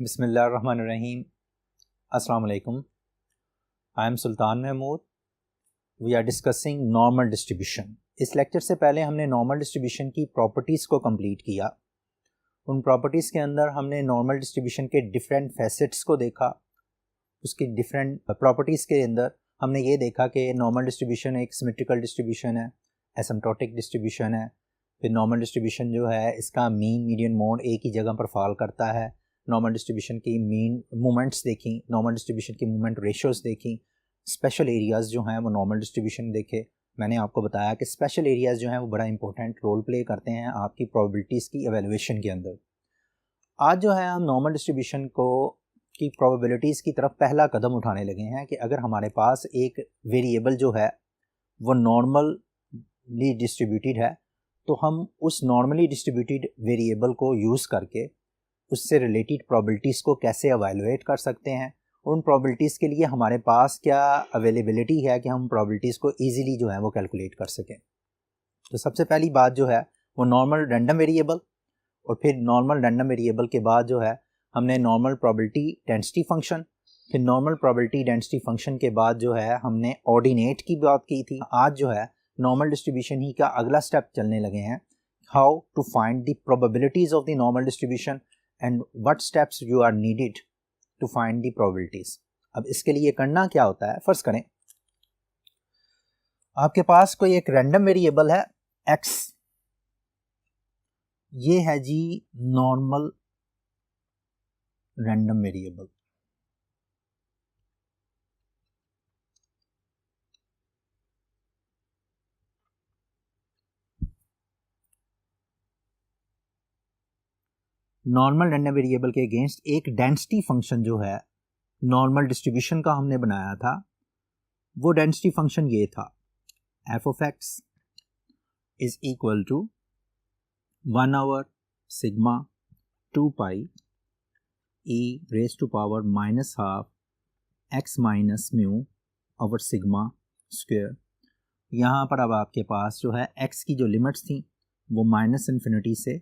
बिस्मिल्लाहिर्रहमानिर्रहीम। अस्सलाम वालेकुम। I am Sultan Mahmood. We are discussing normal distribution. इस लेक्चर से पहले हमने नॉर्मल डिस्ट्रीब्यूशन की प्रॉपर्टीज़ को कंप्लीट किया। उन प्रॉपर्टीज़ के अंदर हमने नॉर्मल डिस्ट्रीब्यूशन के डिफरेंट फैसेट्स को देखा। उसकी डिफरेंट प्रॉपर्टीज़ के अंदर हमने ये देखा कि नॉर्मल डिस्ट्रीब्यूशन एक सिमेट्रिकल डिस्ट्रीब्यूशन है, एसिम्प्टोटिक डिस्ट्रीब्यूशन है। फिर नॉर्मल डिस्ट्रीब्यूशन जो है इसका मीन मीडियन मोड एक ही जगह पर फॉल करता है। नॉर्मल डिस्ट्रीब्यूशन की मीन मूवमेंट्स देखी, नॉर्मल डिस्ट्रीब्यूशन की मूवमेंट रेशियोज़ देखी। स्पेशल एरियाज़ जो हैं वो नॉर्मल डिस्ट्रीब्यूशन देखे। मैंने आपको बताया कि स्पेशल एरियाज़ जो हैं वो बड़ा इंपॉर्टेंट रोल प्ले करते हैं आपकी प्रोबेबिलिटीज़ की एवेलुएशन के अंदर। आज जो है हम नॉर्मल डिस्ट्रीब्यूशन को की प्रोबेबिलिटीज़ की तरफ पहला कदम उठाने लगे हैं कि अगर हमारे पास एक वेरिएबल जो है वो नॉर्मली डिस्ट्रीब्यूटेड है तो हम उस नॉर्मली डिस्ट्रीब्यूटेड वेरिएबल को यूज़ करके उससे रिलेटेड प्रोबेबिलिटीज़ को कैसे एवेलुएट कर सकते हैं। उन प्रोबेबिलिटीज़ के लिए हमारे पास क्या अवेलेबिलिटी है कि हम प्रोबेबिलिटीज़ को ईजीली जो है वो कैलकुलेट कर सकें। तो सबसे पहली बात जो है वो नॉर्मल रैंडम वेरिएबल, और फिर नॉर्मल रैंडम वेरिएबल के बाद जो है हमने नॉर्मल प्रोबेबिलिटी डेंसिटी फंक्शन, फिर नॉर्मल प्रोबेबिलिटी डेंसिटी फंक्शन के बाद जो है हमने ऑर्डिनेट की बात की थी। आज जो है नॉर्मल डिस्ट्रीब्यूशन ही का अगला स्टेप चलने लगे हैं, how to find the probabilities of the normal distribution and what steps you are needed to find the probabilities. अब इसके लिए करना क्या होता है, फर्स्ट करें आपके पास कोई एक रैंडम वेरिएबल है x, ये है जी normal random variable. Normal random variable के अगेंस्ट एक डेंसिटी फंक्शन जो है नॉर्मल डिस्ट्रीब्यूशन का हमने बनाया था, वो डेंसिटी फंक्शन ये था, F of X is equal to 1/() sigma 2 pi e raise to power -12 x minus mu over sigma square. यहाँ पर अब आपके पास जो है x की जो लिमिट्स थी वो -इन्फिनिटी से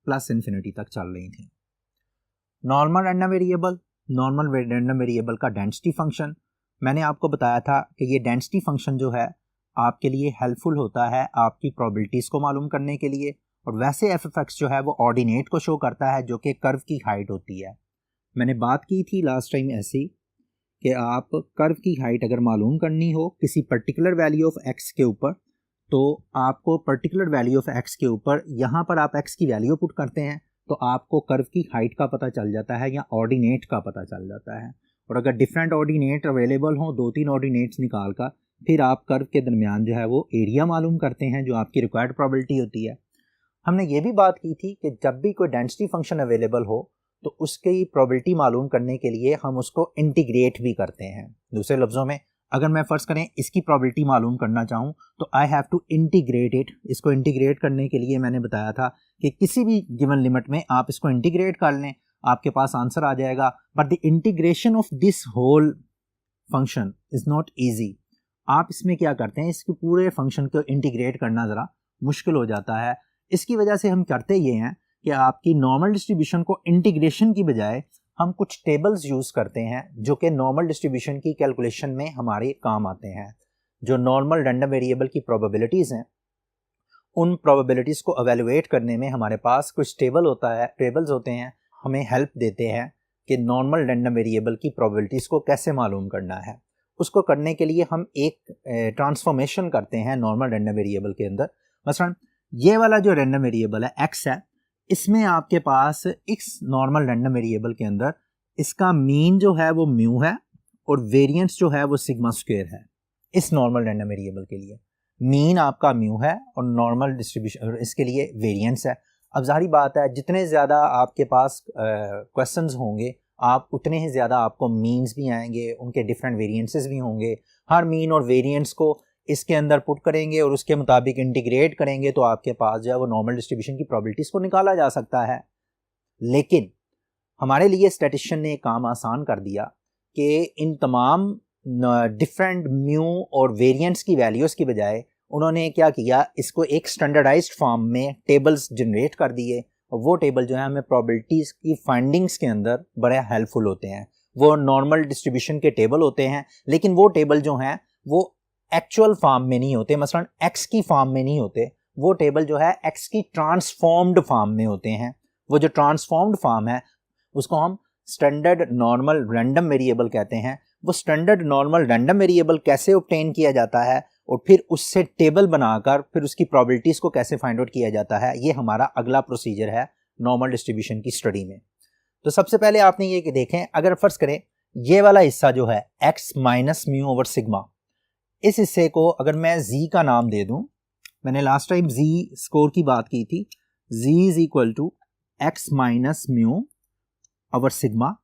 +इन्फिनिटी तक चल रही थी। नॉर्मल रैंडम वेरिएबल का डेंसिटी फंक्शन, मैंने आपको बताया था कि ये डेंसिटी फंक्शन जो है आपके लिए हेल्पफुल होता है आपकी प्रोबेबिलिटीज़ को मालूम करने के लिए। और वैसे एफ ऑफ एक्स जो है वो ऑर्डिनेट को शो करता है जो कि कर्व की हाइट होती है। मैंने बात की थी लास्ट टाइम ऐसी कि आप कर्व की हाइट अगर मालूम करनी हो किसी पर्टिकुलर वैल्यू ऑफ एक्स के ऊपर, तो आपको पर्टिकुलर वैल्यू ऑफ एक्स के ऊपर यहाँ पर आप एक्स की वैल्यू पुट करते हैं तो आपको कर्व की हाइट का पता चल जाता है या ऑर्डिनेट का पता चल जाता है। और अगर डिफरेंट ऑर्डिनेट अवेलेबल हों, 2-3 ऑर्डिनेट्स निकाल कर फिर आप कर्व के दरमियान जो है वो एरिया मालूम करते हैं जो आपकी रिक्वायर्ड प्रोबेबिलिटी होती है। हमने ये भी बात की थी कि जब भी कोई डेंसिटी फंक्शन अवेलेबल हो तो उसकी प्रोबेबिलिटी मालूम करने के लिए हम उसको इंटीग्रेट भी करते हैं। दूसरे लफ्ज़ों में अगर मैं फ़र्ज़ करें इसकी प्रोबेबिलिटी मालूम करना चाहूँ तो I have to integrate it. इसको इंटीग्रेट करने के लिए मैंने बताया था कि किसी भी गिवन लिमिट में आप इसको इंटीग्रेट कर लें, आपके पास आंसर आ जाएगा। But the integration of this whole function is not easy. आप इसमें क्या करते हैं, इसके पूरे फंक्शन को इंटीग्रेट करना ज़रा मुश्किल हो जाता है। इसकी वजह से हम करते ये हैं कि आपकी नॉर्मल डिस्ट्रीब्यूशन को इंटीग्रेशन की बजाय हम कुछ टेबल्स यूज़ करते हैं जो कि नॉर्मल डिस्ट्रीब्यूशन की कैलकुलेशन में हमारे काम आते हैं। जो नॉर्मल रैंडम वेरिएबल की प्रोबेबिलिटीज़ हैं उन प्रोबेबिलिटीज़ को एवेलुएट करने में हमारे पास कुछ टेबल्स होते हैं, हमें हेल्प देते हैं कि नॉर्मल रैंडम वेरिएबल की प्रोबेबिलिटीज़ को कैसे मालूम करना है। उसको करने के लिए हम एक ट्रांसफॉर्मेशन करते हैं नॉर्मल रैंडम वेरिएबल के अंदर। मसलन ये वाला जो रैंडम वेरिएबल है x है, इसमें आपके पास इस नॉर्मल रैंडम वेरिएबल के अंदर इसका मीन जो है वो म्यू है और वेरिएंस जो है वो सिग्मा स्क्वायर है। इस नॉर्मल रैंडम वेरिएबल के लिए मीन आपका म्यू है और नॉर्मल डिस्ट्रीब्यूशन इसके लिए वेरिएंस है। अब जाहिर बात है जितने ज़्यादा आपके पास क्वेश्चंस होंगे आप उतने ही ज़्यादा आपको मीन्स भी आएंगे, उनके डिफरेंट वेरिएंसेस भी होंगे। हर मीन और वेरिएंस को इसके अंदर पुट करेंगे और उसके मुताबिक इंटीग्रेट करेंगे तो आपके पास जो है वो नॉर्मल डिस्ट्रीब्यूशन की प्रोबेबिलिटीज़ को निकाला जा सकता है। लेकिन हमारे लिए स्टैटिस्टिशियन ने काम आसान कर दिया कि इन तमाम डिफरेंट म्यू और वेरिएंट्स की वैल्यूज़ की बजाय उन्होंने क्या किया, इसको एक स्टैंडर्डाइज्ड फॉर्म में टेबल्स जनरेट कर दिए और वो टेबल जो है हमें प्रोबेबिलिटीज़ की फाइंडिंग्स के अंदर बड़े हेल्पफुल होते हैं। वो नॉर्मल डिस्ट्रीब्यूशन के टेबल होते हैं, लेकिन वो टेबल जो हैं वो एक्चुअल फॉर्म में नहीं होते, मसलन एक्स की फॉर्म में नहीं होते, वो टेबल जो है एक्स की ट्रांसफॉर्म्ड फॉर्म में होते हैं। वो जो ट्रांसफॉर्म्ड फॉर्म है उसको हम स्टैंडर्ड नॉर्मल रैंडम वेरिएबल कहते हैं। वो स्टैंडर्ड नॉर्मल रैंडम वेरिएबल कैसे ऑब्टेन किया जाता है और फिर उससे टेबल बनाकर फिर उसकी प्रोबेबिलिटीज़ को कैसे फाइंड आउट किया जाता है, ये हमारा अगला प्रोसीजर है नॉर्मल डिस्ट्रीब्यूशन की स्टडी में। तो सबसे पहले आपने ये कि देखें, अगर फर्ज करें ये वाला हिस्सा जो है x minus mu over sigma, इस हिस्से को अगर मैं z का नाम दे दूं, मैंने लास्ट टाइम z स्कोर की बात की थी, z is equal to x minus mu over sigma,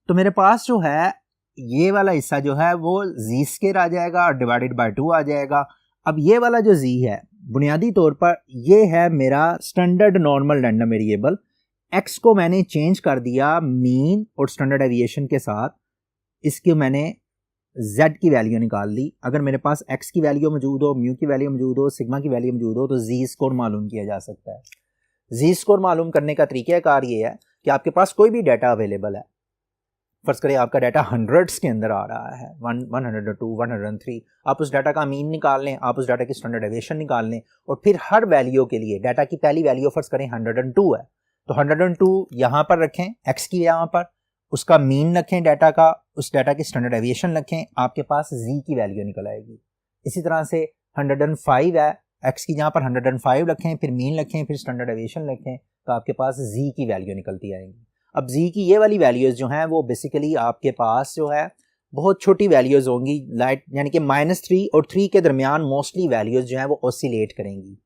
तो मेरे पास जो है ये वाला हिस्सा जो है वो z स्केयर आ जाएगा और डिवाइडेड बाय 2 आ जाएगा। अब ये वाला जो z है बुनियादी तौर पर ये है मेरा standard normal random variable. x को मैंने चेंज कर दिया मीन और स्टैंडर्ड डेविएशन के साथ, इसकी मैंने z की वैल्यू निकाल ली। अगर मेरे पास x की वैल्यू मौजूद हो, म्यू की वैल्यू मौजूद हो, सिग्मा की वैल्यू मौजूद हो, तो z स्कोर मालूम किया जा सकता है। z स्कोर मालूम करने का तरीक़ाकार ये है कि आपके पास कोई भी डाटा अवेलेबल है, फर्ज करें आपका डाटा हंड्रेड्स के अंदर आ रहा है, 102, 103, आप उस डाटा का मीन निकाल लें, आप उस डाटा की स्टैंडर्ड डेविएशन निकाल लें और फिर हर वैल्यू के लिए डाटा की पहली वैल्यू फर्ज करें 102 है, तो 102 यहाँ पर रखें, x की यहाँ पर, उसका मीन रखें डाटा का, उस डाटा की स्टैंडर्ड डेविएशन रखें, आपके पास z की वैल्यू निकल आएगी। इसी तरह से 105 है, x की यहाँ पर 105 रखें, फिर मीन रखें, फिर स्टैंडर्ड डेविएशन रखें, तो आपके पास z की वैल्यू निकलती आएगी। अब z की ये वाली वैल्यूज़ जो हैं वो बेसिकली आपके पास जो है बहुत छोटी वैल्यूज़ होंगी, लाइट यानी कि -3 और 3 के दरमियान मोस्टली वैल्यूज़ जो हैं वो ऑसिलेट करेंगी।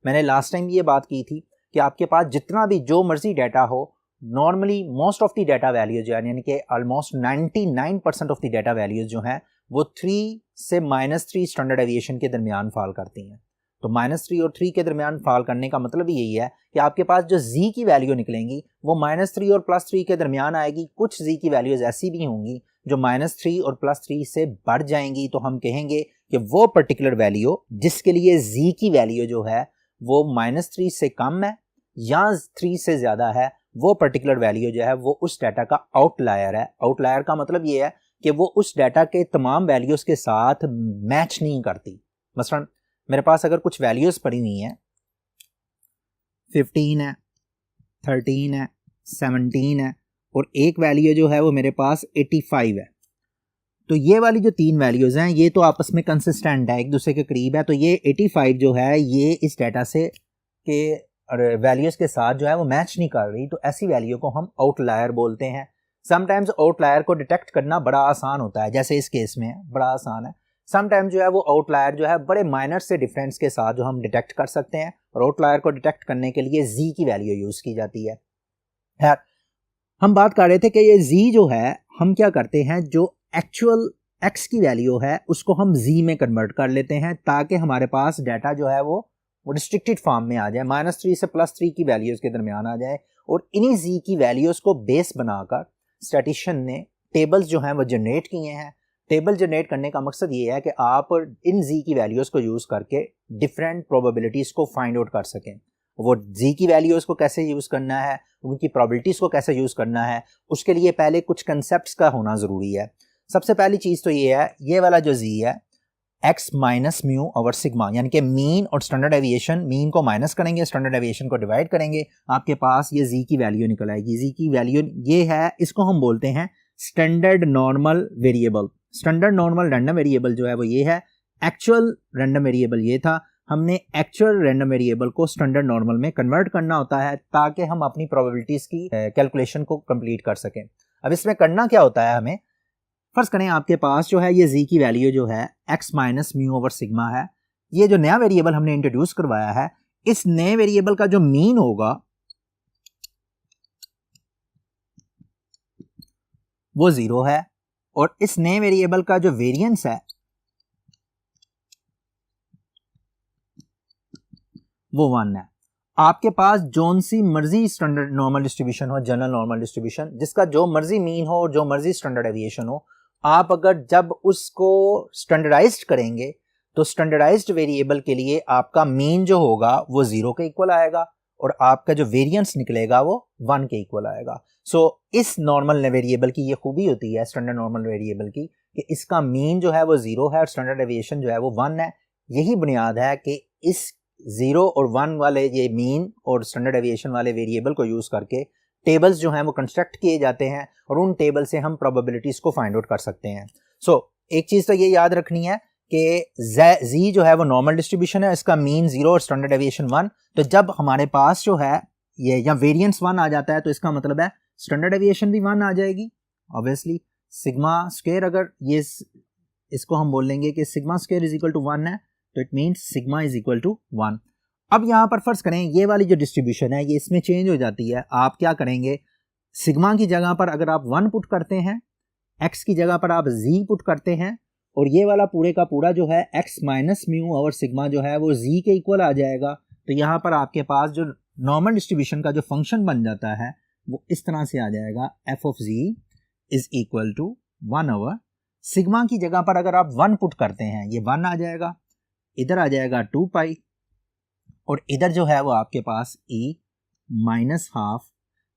मैंने लास्ट टाइम ये बात की थी कि आपके पास जितना भी जो मर्जी डाटा हो, normally most of the data values जो है यानी कि almost 99% of the data values जो हैं वो 3 से -3 स्टैंडर्ड डेविएशन के दरमियान फॉल करती हैं। तो -3 और 3 के दरमियान फॉल करने का मतलब यही है कि आपके पास जो z की वैल्यू निकलेंगी वो -3 और +3 के दरमियान आएगी। कुछ z की वैल्यूज़ ऐसी भी होंगी जो -3 और +3 से बढ़ जाएंगी, तो हम कहेंगे कि वो पर्टिकुलर वैल्यू जिसके लिए z की वैल्यू जो है वो -3 से कम है या 3 से ज़्यादा है, वो पर्टिकुलर वैल्यू जो है वो उस डाटा का आउटलायर है। आउटलायर का मतलब ये है कि वो उस डाटा के तमाम वैल्यूज़ के साथ मैच नहीं करती। मसलन मेरे पास अगर कुछ वैल्यूज़ पड़ी हुई हैं, 15 है, 13 है, 17 है और एक वैल्यू जो है वो मेरे पास 85 है, तो ये वाली जो 3 वैल्यूज़ हैं ये तो आपस में कंसिस्टेंट है, एक दूसरे के करीब है, तो ये 85 जो है ये इस डाटा से के वैल्यूज़ के साथ जो है वो मैच नहीं कर रही, तो ऐसी वैल्यू को हम आउटलायर बोलते हैं। समटाइम्स आउटलायर को डिटेक्ट करना बड़ा आसान होता है, जैसे इस केस में बड़ा आसान है। समटाइम जो है वो आउटलायर जो है बड़े माइनर से डिफरेंस के साथ जो हम डिटेक्ट कर सकते हैं, और आउटलायर को डिटेक्ट करने के लिए z की वैल्यू यूज़ की जाती है। खैर, हम बात कर रहे थे कि ये z जो है हम क्या करते हैं, जो एक्चुअल x की वैल्यू है उसको हम z में कन्वर्ट कर लेते हैं ताकि हमारे पास डाटा जो है वो रिस्ट्रिक्टेड फॉर्म में आ जाए, -3 से +3 की वैल्यूज़ के दरमियान आ जाए, और इन्हीं z की वैल्यूज़ को बेस बनाकर स्टैटिस्टिशियन ने टेबल्स जो हैं वो जनरेट किए हैं। टेबल जनरेट करने का मकसद ये है कि आप इन z की वैल्यूज़ को यूज़ करके डिफरेंट प्रोबेबिलिटीज़ को फाइंड आउट कर सकें। वो z की वैल्यूज़ को कैसे यूज़ करना है, उनकी प्रोबेबिलिटीज़ को कैसे यूज़ करना है, उसके लिए पहले कुछ कंसेप्ट्स का होना ज़रूरी है। सबसे पहली चीज़ तो ये है, ये वाला जो z है x minus mu over sigma, यानी कि मीन और स्टैंडर्ड डेविएशन, मीन को माइनस करेंगे, स्टैंडर्ड डेविएशन को डिवाइड करेंगे, आपके पास ये z की वैल्यू निकल आएगी। z की वैल्यू ये है, इसको हम बोलते हैं standard normal variable. Standard normal random variable जो है वो ये है, एक्चुअल रैंडम वेरिएबल ये था, हमने एक्चुअल रैंडम वेरिएबल को स्टैंडर्ड नॉर्मल में कन्वर्ट करना होता है ताकि हम अपनी प्रोबेबिलिटीज़ की कैलकुलेशन को कंप्लीट कर सकें। अब इसमें करना क्या होता है, हमें फर्ज करें आपके पास जो है ये z की वैल्यू जो है x minus mu over sigma है, ये जो नया वेरिएबल हमने इंट्रोड्यूस करवाया है, इस नए वेरिएबल का जो मीन होगा वो 0 है, और इस नए वेरिएबल का जो वेरिएंस है वो 1 है। आपके पास जोन सी मर्जी स्टैंडर्ड नॉर्मल डिस्ट्रीब्यूशन हो, जनरल नॉर्मल डिस्ट्रीब्यूशन, जिसका जो मर्जी मीन हो और जो मर्जी स्टैंडर्ड डेविएशन हो, आप अगर जब उसको स्टैंडर्डाइज्ड करेंगे तो स्टैंडर्डाइज्ड वेरिएबल के लिए आपका मीन जो होगा वो 0 के इक्वल आएगा, और आपका जो वेरिएंस निकलेगा वो 1 के इक्वल आएगा। सो इस नॉर्मल वेरिएबल की ये खूबी होती है स्टैंडर्ड नॉर्मल वेरिएबल की कि इसका मीन जो है वो 0 है और स्टैंडर्ड डेविएशन जो है वो 1 है। यही बुनियाद है कि इस 0 और 1 वाले ये मीन और स्टैंडर्ड डेविएशन वाले वेरिएबल को यूज़ करके टेबल्स जो हैं वो कंस्ट्रक्ट किए जाते हैं और उन टेबल से हम प्रोबेबिलिटीज़ को फाइंड आउट कर सकते हैं। सो एक चीज़ तो ये याद रखनी है कि z जो है वो नॉर्मल डिस्ट्रीब्यूशन है, इसका मीन 0 और स्टैंडर्ड डेविएशन 1। तो जब हमारे पास जो है ये या वेरिएंस 1 आ जाता है तो इसका मतलब है स्टैंडर्ड डेविएशन भी 1 आ जाएगी। ऑब्वियसली सिग्मा स्क्वायर अगर ये इसको हम बोल लेंगे कि sigma square is equal to 1 है तो it means sigma is equal to 1। अब यहाँ पर फर्ज करें ये वाली जो डिस्ट्रीब्यूशन है ये इसमें चेंज हो जाती है। आप क्या करेंगे, सिग्मा की जगह पर अगर आप 1 पुट करते हैं, x की जगह पर आप z पुट करते हैं और ये वाला पूरे का पूरा जो है x माइनस म्यू और सिग्मा जो है वो z के इक्वल आ जाएगा। तो यहाँ पर आपके पास जो नॉर्मल डिस्ट्रीब्यूशन का जो फंक्शन बन जाता है वो इस तरह से आ जाएगा, f of z is equal to 1 sigma की जगह पर अगर आप 1 पुट करते हैं ये 1 आ जाएगा, इधर आ जाएगा 2 पाई और इधर जो है वो आपके पास e माइनस हाफ,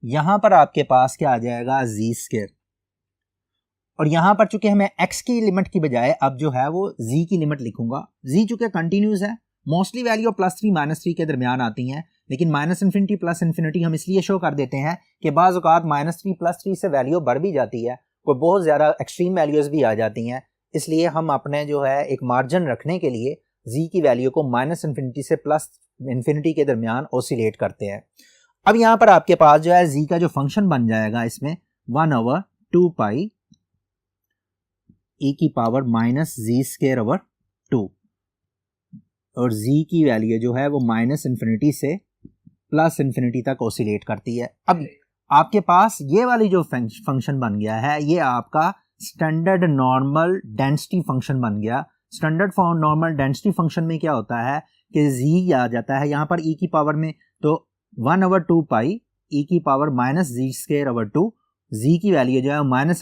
यहाँ पर आपके पास क्या आ जाएगा z स्क्वायर। और यहाँ पर चूंकि हमें x की लिमिट की बजाय अब जो है वो z की लिमिट लिखूंगा। z चूंकि कंटिन्यूस है, मोस्टली वैल्यू +3 -3 के दरमियान आती हैं, लेकिन -∞ +∞ हम इसलिए शो कर देते हैं कि बाज़ औक़ात -3 +3 से वैल्यू बढ़ भी जाती है, कोई बहुत ज़्यादा एक्सट्रीम वैल्यूज़ भी आ जाती हैं। इसलिए हम अपने जो है एक मार्जिन रखने के लिए z की वैल्यू को -∞ से +∞ के दरमियान ऑसिलेट करते हैं। अब यहाँ पर आपके पास जो है z का जो फंक्शन बन जाएगा इसमें 1/2 पाई e की power minus z square over 2 और z की वैल्यू जो है वो -∞ से +∞ तक ऑसिलेट करती है। अब आपके पास ये वाली जो फंक्शन बन गया है ये आपका स्टैंडर्ड नॉर्मल डेंसिटी फंक्शन बन गया। स्टैंडर्ड नॉर्मल डेंसिटी फंक्शन में क्या होता है कि z आ जाता है यहाँ पर e की पावर में, तो 1/2 पाई e की power minus z square over 2, z की वैल्यू जो है -∞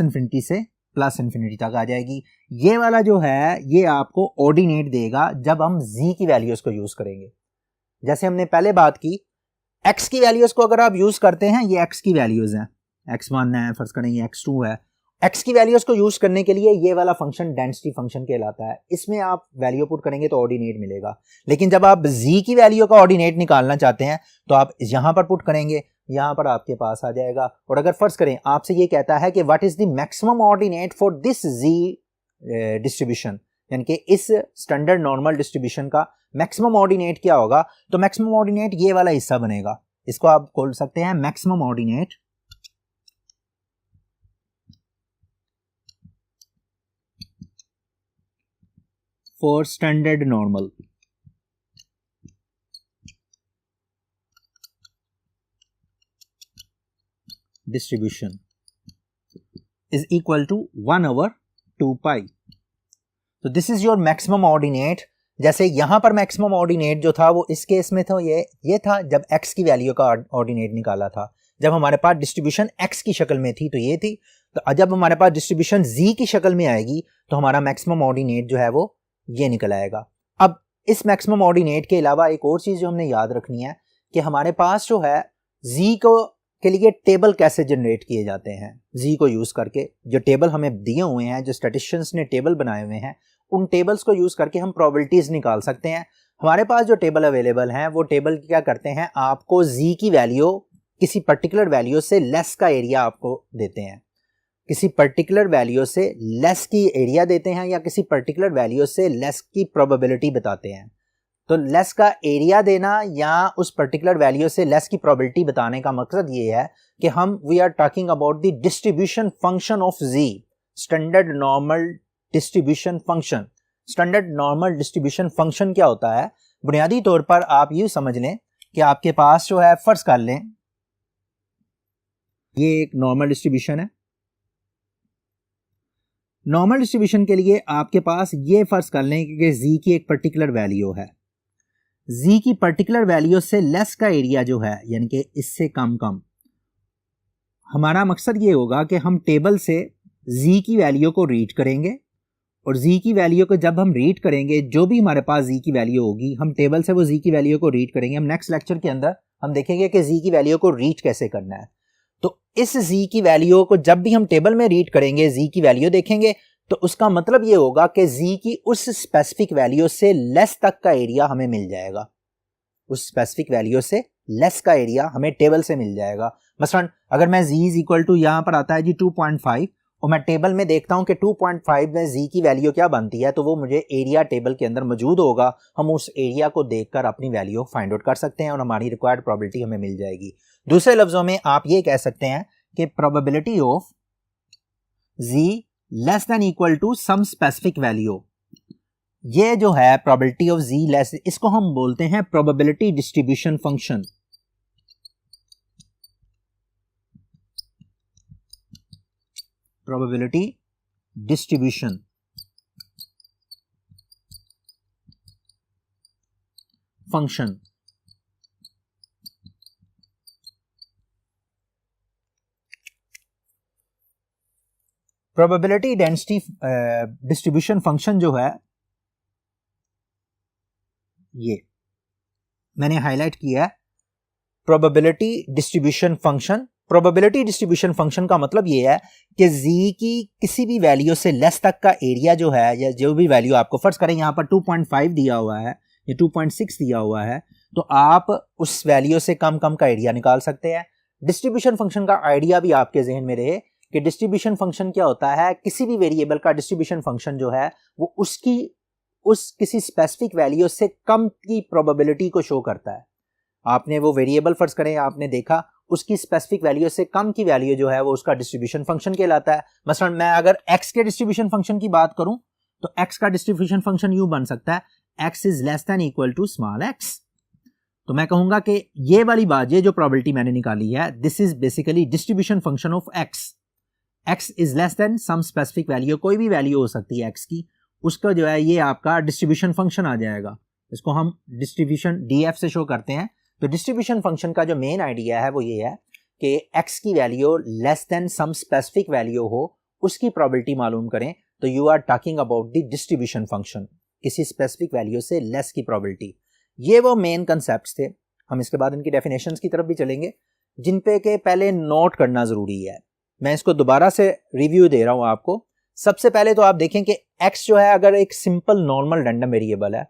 से +∞ तक आ जाएगी। ये वाला जो है ये आपको ऑर्डिनेट देगा जब हम z की वैल्यूज को यूज करेंगे। जैसे हमने पहले बात की x की वैल्यूज को अगर आप यूज करते हैं, ये x की वैल्यूज हैं, x1 है, फर्ज करें ये x2 है, x की वैल्यूज को यूज करने के लिए ये वाला फंक्शन डेंसिटी फंक्शन कहलाता है। इसमें आप वैल्यू पुट करेंगे तो ऑर्डिनेट मिलेगा, लेकिन जब आप z की वैल्यू का ऑर्डिनेट निकालना चाहते हैं तो आप यहां पर पुट करेंगे, यहां पर आपके पास आ जाएगा। और अगर फर्ज करें आपसे ये कहता है कि what is the maximum ordinate for this z distribution, यानी कि इस स्टैंडर्ड नॉर्मल डिस्ट्रीब्यूशन का मैक्सिमम ऑर्डिनेट क्या होगा, तो मैक्सिमम ऑर्डिनेट ये वाला हिस्सा बनेगा। इसको आप बोल सकते हैं maximum ordinate for standard normal distribution is equal to 1/2 pi. तो this is your maximum ordinate. जैसे यहां पर मैक्सिमम ऑर्डिनेट जो था वो इस केस में था, ये था जब x की वैल्यू का ऑर्डिनेट निकाला था। जब हमारे पास डिस्ट्रीब्यूशन x की शक्ल में थी तो ये थी, तो जब हमारे पास डिस्ट्रीब्यूशन z की शक्ल में आएगी तो हमारा मैक्सिमम ऑर्डिनेट जो है वो ये निकल आएगा। अब इस मैक्सिमम ऑर्डिनेट के अलावा एक और चीज जो हमने याद रखनी है कि हमारे पास जो है z को के लिए टेबल कैसे जनरेट किए जाते हैं। z को यूज करके जो टेबल हमें दिए हुए हैं, जो स्टैटिस्टिशियंस ने टेबल बनाए हुए हैं, उन टेबल्स को यूज करके हम प्रोबेबिलिटीज निकाल सकते हैं। हमारे पास जो टेबल अवेलेबल हैं वो टेबल क्या करते हैं, आपको z की वैल्यू किसी पर्टिकुलर वैल्यू से लेस का एरिया आपको देते हैं, किसी पर्टिकुलर वैल्यू से लेस की एरिया देते हैं या किसी पर्टिकुलर वैल्यू से लेस की प्रोबेबिलिटी बताते हैं। तो लेस का एरिया देना या उस पर्टिकुलर वैल्यू से लेस की प्रोबेबिलिटी बताने का मकसद ये है कि हम we are talking about the distribution function of z, standard normal distribution function. Standard normal distribution function क्या होता है, बुनियादी तौर पर आप ये समझ लें कि आपके पास जो है, फर्ज कर लें ये एक नॉर्मल डिस्ट्रीब्यूशन है। नॉर्मल डिस्ट्रीब्यूशन के लिए आपके पास ये फर्ज कर लें कि z की एक पर्टिकुलर वैल्यू है, z की पर्टिकुलर वैल्यू से लेस का एरिया जो है यानी कि इससे कम कम, हमारा मकसद ये होगा कि हम टेबल से z की वैल्यू को रीड करेंगे और z की वैल्यू को जब हम रीड करेंगे, जो भी हमारे पास z की वैल्यू होगी हम टेबल से वो z की वैल्यू को रीड करेंगे। हम नेक्स्ट लेक्चर के अंदर हम देखेंगे कि z की वैल्यू को रीड कैसे करना है। तो इस z की वैल्यू को जब भी हम टेबल में रीड करेंगे, z की वैल्यू देखेंगे, तो उसका मतलब ये होगा कि z की उस स्पेसिफिक वैल्यू से लेस तक का एरिया हमें मिल जाएगा। उस स्पेसिफिक वैल्यू से लेस का एरिया हमें टेबल से मिल जाएगा। मसलन अगर मैं z इज इक्वल टू, यहाँ पर आता है जी 2.5, और मैं टेबल में देखता हूं कि 2.5 में z की वैल्यू क्या बनती है, तो वो मुझे एरिया टेबल के अंदर मौजूद होगा। हम उस एरिया को देखकर अपनी वैल्यू फाइंड आउट कर सकते हैं और हमारी रिक्वायर्ड प्रोबेबिलिटी हमें मिल जाएगी। दूसरे लफ्जों में आप ये कह सकते हैं कि probability of z less than equal to some specific value, ये जो है प्रोबेबिलिटी ऑफ z लेस, इसको हम बोलते हैं probability distribution function. Probability distribution function. Probability density distribution function जो है, ये मैंने हाईलाइट किया है, probability distribution function. Probability distribution function का मतलब ये है कि z की किसी भी वैल्यू से लेस तक का एरिया जो है, या जो भी वैल्यू आपको, फर्ज करें यहाँ पर 2.5 दिया हुआ है या 2.6 दिया हुआ है, तो आप उस वैल्यू से कम कम का एरिया निकाल सकते हैं। डिस्ट्रीब्यूशन फंक्शन का आइडिया भी आपके जहन में रहे कि डिस्ट्रीब्यूशन फंक्शन क्या होता है, किसी भी वेरिएबल का डिस्ट्रीब्यूशन फंक्शन जो है वो उसकी उस किसी स्पेसिफिक वैल्यू से कम की प्रोबेबिलिटी को शो करता है। आपने वो वेरिएबल फर्ज करें, आपने देखा उसकी स्पेसिफिक वैल्यू से कम की वैल्यू जो है वो उसका डिस्ट्रीब्यूशन फंक्शन कहलाता है। मसलन मैं अगर x के डिस्ट्रीब्यूशन फंक्शन की बात करूं तो x का डिस्ट्रीब्यूशन फंक्शन यूं बन सकता है, x is less than equal to small x। तो मैं कहूंगा कि ये वाली बात, ये जो प्रोबेबिलिटी मैंने निकाली है, this is basically distribution function of x is less than some specific value, कोई भी वैल्यू हो सकती है x की, उसका जो है ये आपका डिस्ट्रीब्यूशन फंक्शन आ जाएगा। इसको हम डिस्ट्रीब्यूशन df से शो करते हैं। तो डिस्ट्रीब्यूशन फंक्शन का जो मेन आइडिया है वो ये है कि x की value less than some specific value हो, उसकी प्रोबेबिलिटी मालूम करें, तो you are talking about the distribution function, किसी स्पेसिफिक वैल्यू से लेस की प्रोबेबिलिटी। ये वो मेन कंसेप्ट्स थे। हम इसके बाद इनकी डेफिनेशंस की तरफ भी चलेंगे, जिन पे के पहले नोट करना जरूरी है। मैं इसको दोबारा से रिव्यू दे रहा हूं आपको। सबसे पहले तो आप देखें कि x जो है अगर एक सिंपल नॉर्मल रैंडम वेरिएबल है,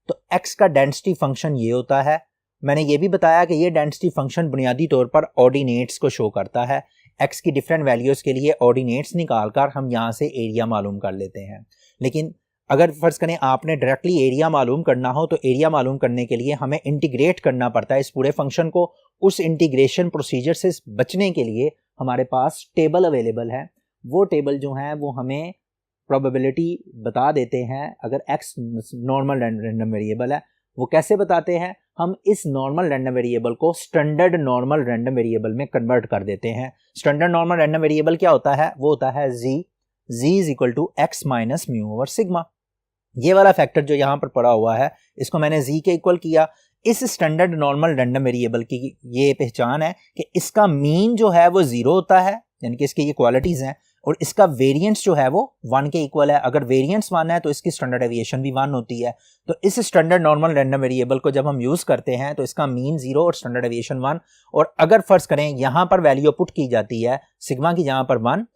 तो x का डेंसिटी फंक्शन ये होता है। मैंने ये भी बताया कि ये डेंसिटी फंक्शन बुनियादी तौर पर ऑर्डिनेट्स को शो करता है। x की डिफरेंट वैल्यूज के लिए ऑर्डिनेट्स निकालकर हम यहाँ से एरिया मालूम कर लेते हैं। लेकिन अगर फर्ज करें आपने डायरेक्टली एरिया मालूम करना हो, तो एरिया मालूम करने के लिए हमें इंटीग्रेट करना पड़ता है इस पूरे फंक्शन को। उस इंटीग्रेशन प्रोसीजर से बचने के लिए हमारे पास टेबल अवेलेबल है। वो टेबल जो है वो हमें प्रोबेबिलिटी बता देते हैं। अगर x नॉर्मल रैंडम वेरिएबल है, वो कैसे बताते हैं, हम इस नॉर्मल रैंडम वेरिएबल को स्टैंडर्ड नॉर्मल रैंडम वेरिएबल में कन्वर्ट कर देते हैं। स्टैंडर्ड नॉर्मल रैंडम वेरिएबल क्या होता है, वो होता है z is equal to x minus mu over sigma. ये वाला फैक्टर जो यहाँ पर पड़ा हुआ है, इसको मैंने z के इक्वल किया। इस स्टैंडर्ड नॉर्मल रैंडम वेरिएबल की ये पहचान है कि इसका मीन जो है वो 0 होता है, यानी कि इसकी ये क्वालिटीज हैं, और इसका वेरिएंस जो है वो 1 के इक्वल है। अगर वेरिएंस 1 है तो इसकी स्टैंडर्ड डेविएशन भी 1 होती है। तो इस स्टैंडर्ड नॉर्मल रैंडम वेरिएबल को जब हम यूज करते हैं तो इसका मीन 0 और स्टैंडर्ड डेविएशन 1। और अगर फर्ज करें यहाँ पर वैल्यू पुट की जाती है सिग्मा की जहाँ पर 1,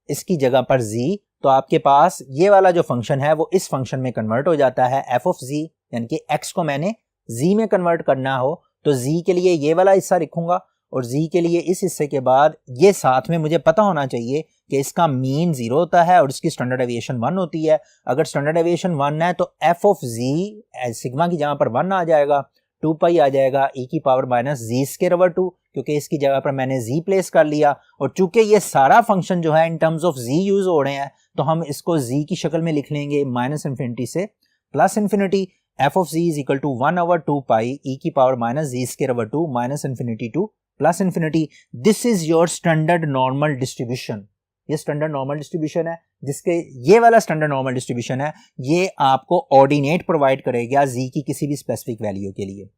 इसकी जगह पर z, तो आपके पास ये वाला जो फंक्शन है वो इस फंक्शन में कन्वर्ट हो जाता है f ऑफ z, यानी कि x को मैंने z में कन्वर्ट करना हो तो z के लिए ये वाला हिस्सा लिखूंगा, और z के लिए इस हिस्से के बाद ये साथ में मुझे पता होना चाहिए कि इसका मीन 0 होता है और इसकी स्टैंडर्ड डेविएशन 1 होती है। अगर स्टैंडर्ड डेविएशन 1 है तो f ऑफ z सिग्मा की जगह पर 1 आ जाएगा, 2 पाई आ जाएगा e की power minus z square over 2, क्योंकि इसकी जगह पर मैंने z प्लेस कर लिया। और चूंकि ये सारा फंक्शन जो है in terms of z use हो रहे हैं, तो हम इसको z की शक्ल में लिख लेंगे माइनस इन्फिनिटी से plus infinity. f of z is equal to 1 over 2 pi e की power minus z square over 2 minus infinity to plus infinity. This is your standard normal distribution. ये स्टैंडर्ड नॉर्मल डिस्ट्रीब्यूशन है, जिसके ये वाला standard normal distribution है, ये आपको ordinate provide करेगा z की किसी भी स्पेसिफिक वैल्यू के लिए।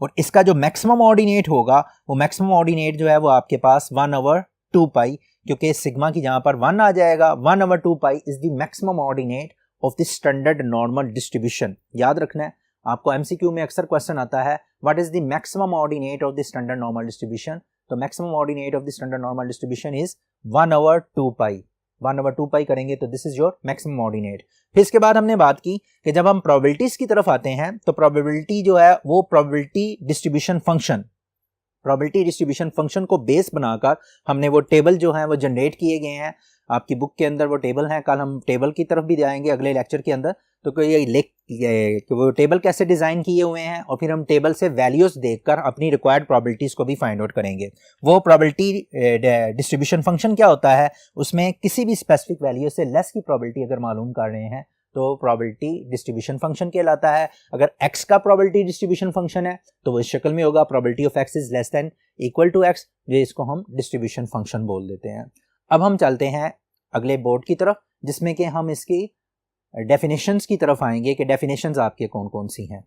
और इसका जो मैक्सिमम ऑर्डिनेट होगा, वो मैक्सिमम ऑर्डिनेट जो है वो आपके पास 1 ओवर 2 पाई, क्योंकि सिग्मा की जहां पर 1 आ जाएगा, 1 over 2 pi is the maximum ordinate of the standard normal distribution. याद रखना है, आपको एमसीक्यू में अक्सर क्वेश्चन आता है what is the maximum ordinate of the standard normal distribution? तो maximum ordinate of the standard normal distribution is 1/2 pi. 1/2 pi करेंगे तो this is your maximum ordinate. फिर इसके बाद हमने बात की कि जब हम प्रोबेबिलिटीज की तरफ आते हैं तो प्रोबेबिलिटी जो है वो प्रोबेबिलिटी डिस्ट्रीब्यूशन फंक्शन को बेस बनाकर हमने वो टेबल जो है वो जनरेट किए गए हैं। आपकी बुक के अंदर वो टेबल हैं, कल हम टेबल की तरफ भी जाएंगे अगले लेक्चर के अंदर। तो ये वो टेबल कैसे डिज़ाइन किए हुए हैं और फिर हम टेबल से वैल्यूज़ देखकर अपनी रिक्वायर्ड प्रोबेबिलिटीज़ को भी फाइंड आउट करेंगे। वो प्रोबेबिलिटी डिस्ट्रीब्यूशन फंक्शन क्या होता है, उसमें किसी भी स्पेसिफिक वैल्यू से लेस की प्रोबेबिलिटी अगर मालूम कर रहे हैं तो प्रोबेबिलिटी डिस्ट्रीब्यूशन फंक्शन कहलाता है। अगर x का प्रोबेबिलिटी डिस्ट्रीब्यूशन फंक्शन है तो वो इस शक्ल में होगा, probability of x is less than equal to x, जो इसको हम डिस्ट्रीब्यूशन फंक्शन बोल देते हैं। अब हम चलते हैं अगले बोर्ड की तरफ जिसमें कि हम इसकी डेफिनेशंस की तरफ आएंगे कि डेफिनेशंस आपके कौन कौन सी हैं।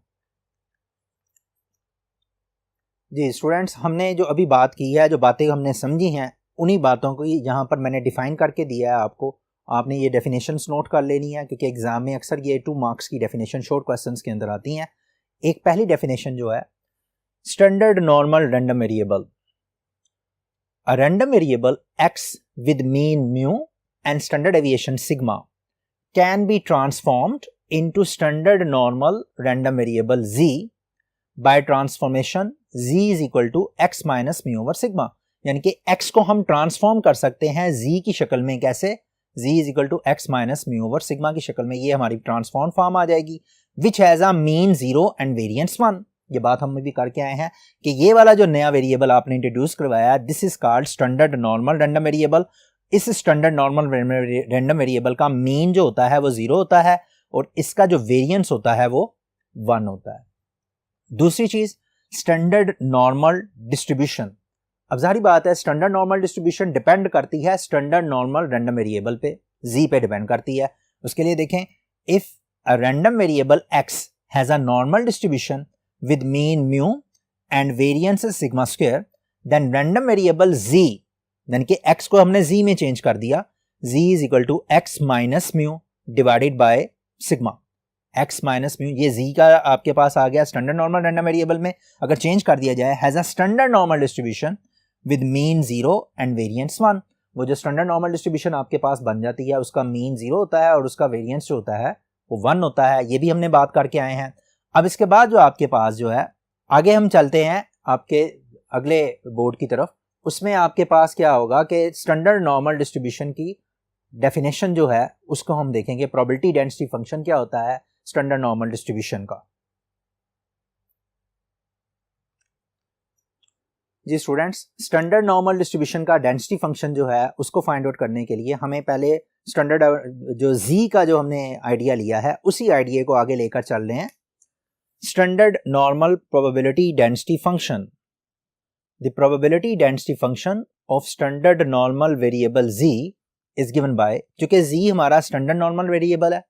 जी स्टूडेंट्स, हमने जो अभी बात की है, जो बातें हमने समझी हैं, उन्हीं बातों को यहाँ पर मैंने डिफाइन करके दिया है आपको। आपने ये डेफिनेशंस नोट कर लेनी है क्योंकि एग्जाम में अक्सर ये 2 मार्क्स की डेफिनेशन शॉर्ट क्वेश्चंस के अंदर आती हैं। एक पहली डेफिनेशन जो है, standard normal random variable, a random variable x with mean mu and standard deviation sigma can be transformed into standard normal random variable z by transformation z is equal to x minus mu over sigma। यानी कि x को हम transform कर सकते हैं z की शक्ल में। कैसे? z is equal to x minus mu over sigma की शक्ल में। ये हमारी ट्रांसफॉर्म फॉर्म आ जाएगी which has a mean 0 and variance 1। ये बात हम भी करके आए हैं कि ये वाला जो नया वेरिएबल आपने इंट्रोड्यूस करवाया, this is called standard normal random variable. इस स्टैंडर्ड नॉर्मल रैंडम वेरिएबल का मीन जो होता है वो 0 होता है और इसका जो वेरिएंस होता है वो 1 होता है। दूसरी चीज, स्टैंडर्ड नॉर्मल डिस्ट्रीब्यूशन। अब जाहिर बात है स्टैंडर्ड नॉर्मल डिस्ट्रीब्यूशन डिपेंड करती है स्टैंडर्ड नॉर्मल रैंडम वेरिएबल पे, z पे डिपेंड करती है। उसके लिए देखें, if a random variable x has a normal distribution with mean mu and variance is sigma square, then random variable z, यानी कि x को हमने z में चेंज कर दिया, z is equal to x minus mu divided by sigma। x minus mu, ये z का आपके पास आ गया स्टैंडर्ड नॉर्मल रैंडम वेरिएबल में। अगर चेंज कर दिया जाए, has a standard normal distribution with mean 0 and variance 1। वो जो स्टैंडर्ड नॉर्मल डिस्ट्रीब्यूशन आपके पास बन जाती है उसका मीन 0 होता है और उसका वेरिएंस जो होता है वो 1 होता है। ये भी हमने बात करके आए हैं। अब इसके बाद जो आपके पास जो है, आगे हम चलते हैं आपके अगले बोर्ड की तरफ। उसमें आपके पास क्या होगा कि स्टैंडर्ड नॉर्मल डिस्ट्रीब्यूशन की डेफिनेशन जो है उसको हम देखेंगे। प्रोबेबिलिटी डेंसिटी फंक्शन क्या होता है स्टैंडर्ड नॉर्मल डिस्ट्रीब्यूशन का। जी स्टूडेंट्स, स्टैंडर्ड नॉर्मल डिस्ट्रीब्यूशन का डेंसिटी फंक्शन जो है उसको फाइंड आउट करने के लिए हमें पहले स्टैंडर्ड जो z का जो हमने आइडिया लिया है उसी आइडिया को आगे लेकर चल रहे हैं। Standard normal probability density function. The probability density function of standard normal variable z is given by, चूंकि z हमारा standard normal variable है,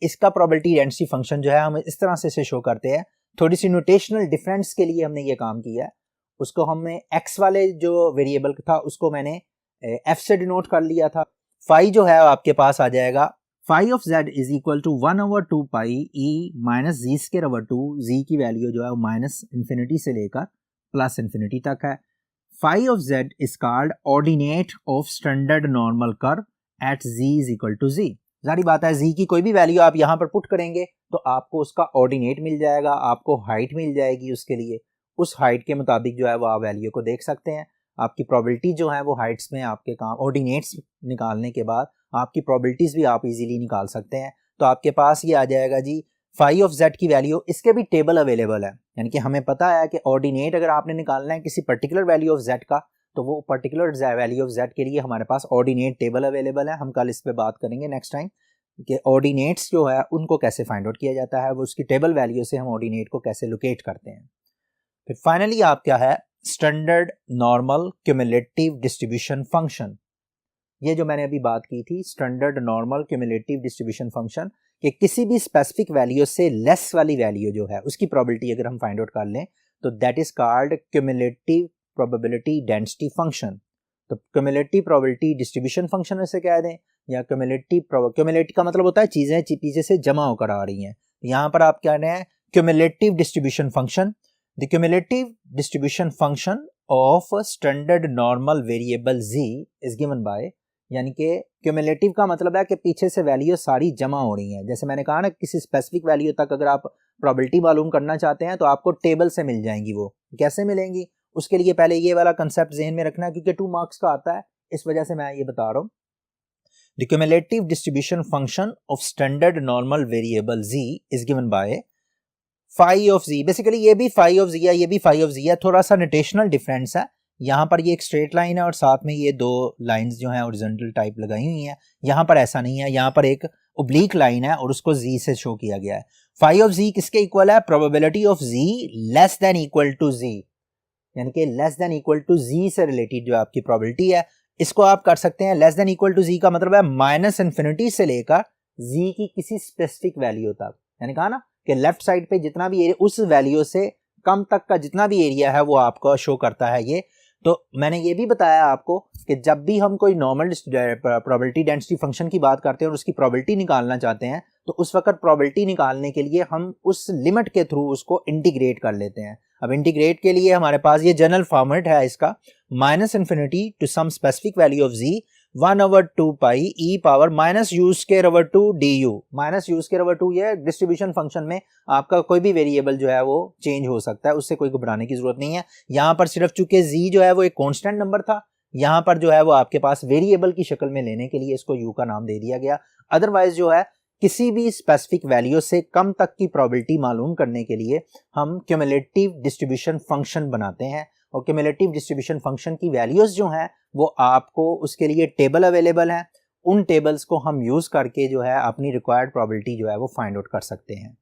इसका probability density function जो है हम इस तरह से शो करते हैं। थोड़ी सी नोटेशनल डिफरेंस के लिए हमने ये काम किया है। उसको हमने x वाले जो वेरिएबल था उसको मैंने f से डिनोट कर लिया था। फाई जो है आपके पास आ जाएगा, phi of z is equal to 1/2 pi e minus Z square over 2। z की वैल्यू जो है वो माइनस इन्फिनिटी से लेकर प्लस इन्फिनिटी तक है। Phi of z is called ordinate of standard normal curve at z is equal to z। जारी बात है z की कोई भी वैल्यू आप यहाँ पर पुट करेंगे तो आपको उसका ऑर्डिनेट मिल जाएगा, आपको हाइट मिल जाएगी। उसके लिए उस हाइट के मुताबिक जो है वो आप वैल्यू को देख सकते हैं। आपकी प्रोबेबिलिटी जो है वो हाइट्स में आपके काम, ऑर्डिनेट्स निकालने के बाद आपकी प्रोबेबिलिटीज भी आप इजीली निकाल सकते हैं। तो आपके पास ये आ जाएगा जी, फाई ऑफ z की वैल्यू, इसके भी टेबल अवेलेबल है। यानी कि हमें पता है कि ऑर्डिनेट अगर आपने निकालना है किसी पर्टिकुलर वैल्यू ऑफ z का तो वो पर्टिकुलर वैल्यू ऑफ z के लिए हमारे पास ऑर्डिनेट टेबल अवेलेबल है। हम कल इस पर बात करेंगे नेक्स्ट टाइम कि ऑर्डिनेट्स जो है उनको कैसे फाइंड आउट किया जाता है, वो उसकी टेबल वैल्यू से हम ऑर्डिनेट को कैसे लोकेट करते हैं। फिर फाइनली आप क्या है, standard normal cumulative distribution function. ये जो मैंने अभी बात की थी standard normal cumulative distribution function, कि किसी भी स्पेसिफिक वैल्यू से लेस वाली वैल्यू जो है उसकी प्रोबेबिलिटी अगर हम फाइंड आउट कर लें तो that is called cumulative probability density function. तो क्यूमुलेटिव प्रोबेबिलिटी डिस्ट्रीब्यूशन फंक्शन ऐसे कह दें, या क्यूमुलेटिव का मतलब होता है चीजें पीछे से जमा होकर आ रही हैं। यहाँ पर आप कह रहे हैं cumulative distribution function the cumulative distribution function of standard normal variable z is given bye, यानी कि क्यूमुलेटिव का मतलब है कि पीछे से वैल्यू सारी जमा हो रही हैं। जैसे मैंने कहा ना, किसी स्पेसिफिक वैल्यू तक अगर आप प्रोबेबिलिटी मालूम करना चाहते हैं तो आपको टेबल से मिल जाएंगी। वो कैसे मिलेंगी, उसके लिए पहले ये वाला कंसेप्ट जहन में रखना है, क्योंकि 2 मार्क्स का आता है, इस वजह से मैं ये बता रहा हूँ। The cumulative distribution function of standard normal variable z is given by phi of z। Basically ये भी फाई ऑफ z है, ये भी फाई ऑफ z है, थोड़ा सा नोटेशनल डिफरेंस है। यहाँ पर ये एक स्ट्रेट लाइन है और साथ में ये 2 लाइंस जो हैं हॉरिजॉन्टल टाइप लगाई हुई हैं। यहाँ पर ऐसा नहीं है, यहाँ पर एक ओब्लिक लाइन है और उसको z से शो किया गया है। फाई ऑफ z किसके इक्वल है, probability of z less than equal to z, यानी कि less than equal to z से रिलेटेड जो आपकी प्रोबेबिलिटी है, इसको आप कर सकते हैं less than equal to z का मतलब है -∞ से लेकर z की किसी स्पेसिफिक वैल्यू तक। यानी कहा ना कि लेफ्ट साइड पे जितना भी एरिया, उस वैल्यू से कम तक का जितना भी एरिया है वो आपको शो करता है ये। तो मैंने ये भी बताया आपको कि जब भी हम कोई नॉर्मल प्रोबेबिलिटी डेंसिटी फंक्शन की बात करते हैं और उसकी प्रोबेबिलिटी निकालना चाहते हैं, तो उस वक्त प्रोबेबिलिटी निकालने के लिए हम उस लिमिट के थ्रू उसको इंटीग्रेट कर लेते हैं। अब इंटीग्रेट के लिए हमारे पास ये जनरल फॉर्मेट है इसका, -∞ to some specific value of z 1/2 pi e power -u²/2 du। -u²/2 ये डिस्ट्रीब्यूशन फंक्शन में आपका कोई भी वेरिएबल जो है वो चेंज हो सकता है, उससे कोई घबराने की जरूरत नहीं है। यहाँ पर सिर्फ चूंकि z जो है वो एक कांस्टेंट नंबर था, यहाँ पर जो है वो आपके पास वेरिएबल की शक्ल में लेने के लिए इसको u का नाम दे दिया गया। अदरवाइज जो है किसी भी स्पेसिफिक वैल्यू से कम तक की प्रोबेबिलिटी मालूम करने के लिए हम क्यूमुलेटिव डिस्ट्रीब्यूशन फंक्शन बनाते हैं, और क्यूमुलेटिव डिस्ट्रीब्यूशन फंक्शन की वैल्यूज जो हैं वो आपको उसके लिए टेबल अवेलेबल हैं, उन टेबल्स को हम यूज करके जो है अपनी रिक्वायर्ड प्रोबेबिलिटी जो है वो फाइंड आउट कर सकते हैं।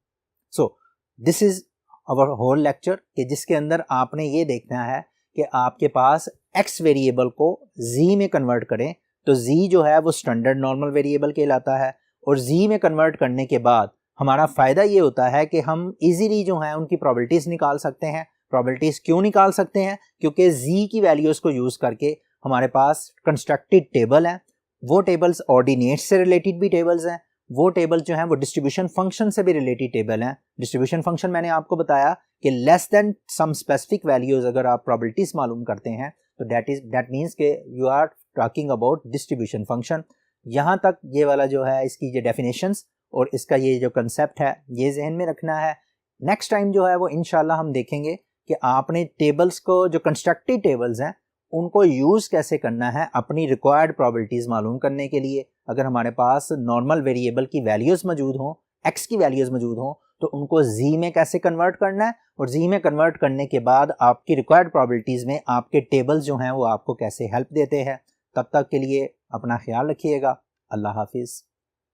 So this is our whole lecture, कि जिसके अंदर आपने ये देखना है कि आपके पास x वेरिएबल को z में कन्वर्ट करें तो z जो है वो स्टैंडर्ड नॉर्मल वेरिएबल कहलाता है, और z में कन्वर्ट करने के बाद हमारा फ़ायदा ये होता है कि हम इजीली जो है उनकी प्रोबेबिलिटीज़ निकाल सकते हैं। प्रोबेबिलिटीज़ क्यों निकाल सकते हैं, क्योंकि z की वैल्यूज़ को यूज़ करके हमारे पास कंस्ट्रक्टेड टेबल है, वो टेबल्स ऑर्डिनेट्स से रिलेटेड भी टेबल्स हैं, वो टेबल जो हैं वो डिस्ट्रीब्यूशन फंक्शन से भी रिलेटेड टेबल हैं। डिस्ट्रीब्यूशन फंक्शन मैंने आपको बताया कि less than some specific values अगर आप प्रोबेबिलिटीज़ मालूम करते हैं तो दैट मीन्स के you are talking about distribution function. यहाँ तक ये वाला जो है इसकी जो डेफिनेशंस और इसका ये जो कंसेप्ट है ये जहन में रखना है। नेक्स्ट टाइम जो है वो इंशाल्लाह हम देखेंगे कि आपने टेबल्स को, जो कंस्ट्रक्टेड टेबल्स हैं, उनको यूज़ कैसे करना है अपनी रिक्वायर्ड प्रोबेबिलिटीज़ मालूम करने के लिए। अगर हमारे पास नॉर्मल वेरिएबल की वैल्यूज़ मौजूद हों, x की वैल्यूज़ मौजूद हों, तो उनको z में कैसे कन्वर्ट करना है, और z में कन्वर्ट करने के बाद आपकी रिक्वायर्ड प्रोबेबिलिटीज़ में आपके टेबल्स जो हैं वो आपको कैसे हेल्प देते हैं। तब तक के लिए अपना ख्याल रखिएगा। अल्लाह हाफिज़।